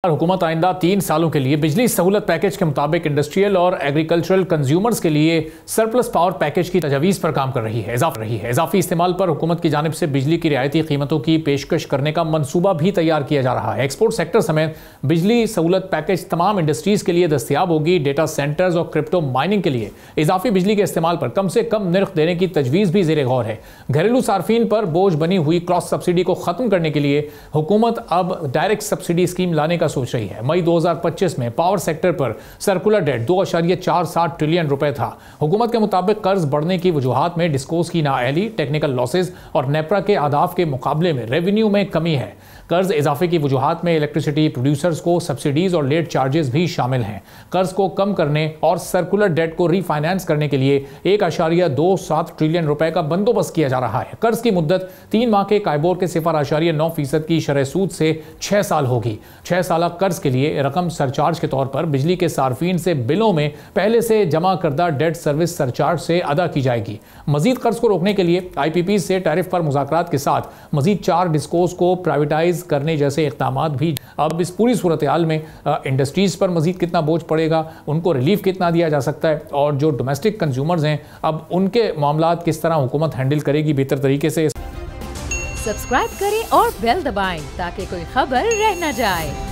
हुकूमत आइंदा 3 सालों के लिए बिजली सहूलत पैकेज के मुताबिक इंडस्ट्रियल और एग्रीकल्चरल कंज्यूमर्स के लिए सरप्लस पावर पैकेज की तजवीज़ पर काम कर रही है। इजाफी इस्तेमाल पर हुकूमत की जानिब से बिजली की रियायती कीमतों की पेशकश करने का मनसूबा भी तैयार किया जा रहा है। एक्सपोर्ट सेक्टर समेत बिजली सहूलत पैकेज तमाम इंडस्ट्रीज के लिए दस्तियाब होगी। डेटा सेंटर्स और क्रिप्टो माइनिंग के लिए इजाफी बिजली के इस्तेमाल पर कम से कम निर्ख देने की तजवीज़ भी ज़ेर गौर है। घरेलू सार्फिन पर बोझ बनी हुई क्रॉस सब्सिडी को खत्म करने के लिए हुकूमत अब डायरेक्ट सब्सिडी स्कीम लाने का सोच रही है। मई 2025 में पावर सेक्टर पर सर्कुलर डेट 2.47 ट्रिलियन रुपए था। हुकूमत के मुताबिक कर्ज बढ़ने की वजूहात में डिस्कोस की नाअहली, टेक्निकल लॉसेज और नेपरा के आदाफ के मुकाबले में रेवेन्यू में कमी है। कर्ज इजाफे की वजूहात में इलेक्ट्रिसिटी प्रोड्यूसर्स को सब्सिडीज और लेट चार्जेस भी शामिल हैं। कर्ज को कम करने और सर्कुलर डेट को रीफाइनेंस करने के लिए 1.27 ट्रिलियन रुपए का बंदोबस्त किया जा रहा है। कर्ज की मुद्दत 3 माह के काइबोर के 0.9% की शरह सूद से 6 साल होगी। 6 साल कर्ज के लिए रकम सरचार्ज के तौर पर बिजली के सार्फिन से बिलों में पहले से जमा करदा डेट सर्विस सरचार्ज से अदा की जाएगी। मजीद कर्ज को रोकने के लिए IPP से टैरिफ पर मुज़ाकरात के साथ मजीद 4 डिस्कोस को प्राइवेटाइज करने जैसे इक़दामात भी। अब इस पूरी सूरत हाल में इंडस्ट्रीज पर मजीद कितना बोझ पड़ेगा, उनको रिलीफ कितना दिया जा सकता है और जो डोमेस्टिक कंज्यूमर्स हैं अब उनके मामलात किस तरह हुकूमत हैंडल करेगी बेहतर तरीके से। सब्सक्राइब करें और बेल दबाएं ताकि कोई खबर रह न जाए।